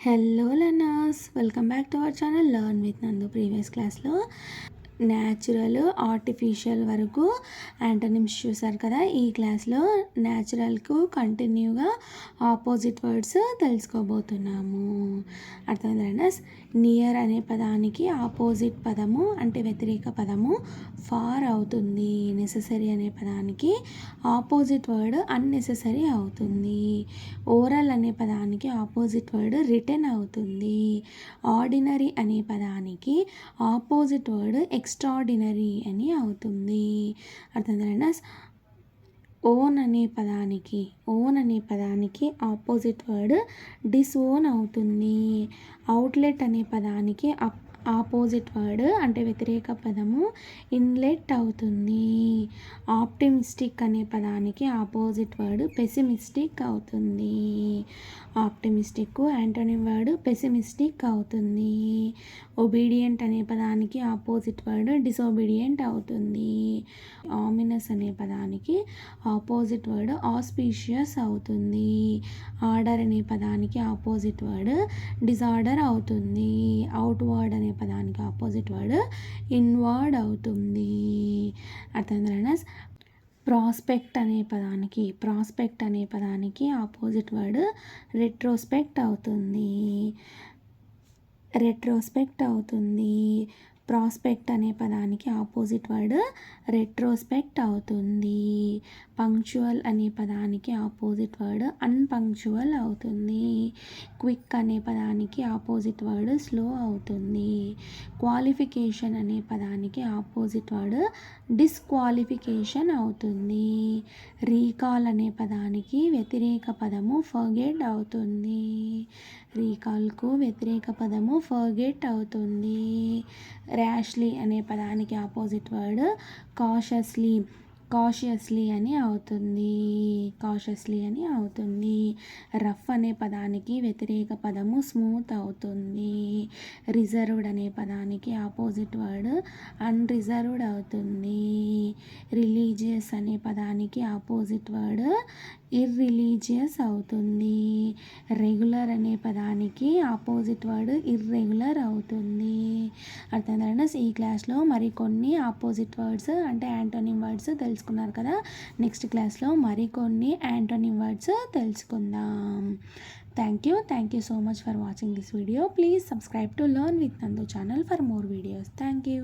Hello learners, welcome back to our channel learn with నందు. Previous క్లాస్లో natural, artificial వరకు antonyms చూసారు కదా. ఈ క్లాస్లో న్యాచురల్కు కంటిన్యూగా ఆపోజిట్ వర్డ్స్ తెలుసుకోబోతున్నాము. అర్థమైంది లర్నర్స్. నియర్ అనే పదానికి ఆపోజిట్ పదము అంటే వ్యతిరేక పదము ఫార్ అవుతుంది. నెససరీ అనే పదానికి ఆపోజిట్ వర్డ్ అన్నెసెసరీ అవుతుంది. ఓరల్ అనే పదానికి ఆపోజిట్ వర్డ్ రిటర్న్ అవుతుంది. ఆర్డినరీ అనే పదానికి ఆపోజిట్ వర్డ్ ఎక్స్ట్రాడినరీ అని అవుతుంది. అర్థమైందా? ఓన్ అనే పదానికి ఆపోజిట్ వర్డ్ డిసోన్ అవుతుంది. అవుట్లెట్ అనే పదానికి ఆపోజిట్ వర్డ్ అంటే వ్యతిరేక పదము ఇన్లెట్ అవుతుంది. ఆప్టిమిస్టిక్ అనే పదానికి ఆపోజిట్ వర్డ్ పెసిమిస్టిక్ అవుతుంది. ఆప్టిమిస్టిక్ యాంటోనిమ్ వర్డ్ పెసిమిస్టిక్ అవుతుంది. ఒబీడియంట్ అనే పదానికి ఆపోజిట్ వర్డ్ డిసొబీడియంట్ అవుతుంది. ఆమినస్ అనే పదానికి ఆపోజిట్ వర్డ్ ఆస్పీషియస్ అవుతుంది. ఆర్డర్ అనే పదానికి ఆపోజిట్ వర్డ్ డిజార్డర్ అవుతుంది. అవుట్వర్డ్ అనే పదానికి ఆపోజిట్ వర్డ్ ఇన్వర్డ్ అవుతుంది. అర్థమైందా? ప్రాస్పెక్ట్ అనే పదానికి ఆపోజిట్ వర్డ్ రెట్రోస్పెక్ట్ అవుతుంది. ప్రాస్పెక్ట్ అనే పదానికి ఆపోజిట్ వర్డ్ రెట్రోస్పెక్ట్ అవుతుంది. పంక్చువల్ అనే పదానికి ఆపోజిట్ వర్డ్ అన్పంక్చువల్ అవుతుంది. క్విక్ అనే పదానికి ఆపోజిట్ వర్డ్ స్లో అవుతుంది. క్వాలిఫికేషన్ అనే పదానికి ఆపోజిట్ వర్డ్ డిస్క్వాలిఫికేషన్ అవుతుంది. రీకాల్ అనే పదానికి వ్యతిరేక పదము ఫర్గెట్ అవుతుంది. రీకాల్కు వ్యతిరేక పదము ఫర్గెట్ అవుతుంది. ర్యాష్లీ అనే పదానికి ఆపోజిట్ వర్డ్ కాషియస్లీ అని అవుతుంది. రఫ్ అనే పదానికి వ్యతిరేక పదము స్మూత్ అవుతుంది. రిజర్వ్డ్ అనే పదానికి ఆపోజిట్ వర్డ్ అన్రిజర్వ్డ్ అవుతుంది. రిలీజియస్ అనే పదానికి ఆపోజిట్ వర్డ్ ఇర్రిలీజియస్ అవుతుంది. రెగ్యులర్ అనే పదానికి ఆపోజిట్ వర్డ్ ఇర్రెగ్యులర్ అవుతుంది. అర్థమైందా? ఈ క్లాస్లో మరికొన్ని ఆపోజిట్ వర్డ్స్ అంటే యాంటోనిమ్ వర్డ్స్ తెలుసుకున్నారు కదా. నెక్స్ట్ క్లాస్లో మరికొన్ని యాంటోనిమ్ వర్డ్స్ తెలుసుకుందాం. Thank you so much for watching this video. Please subscribe to learn with Nandu channel for more videos. Thank you.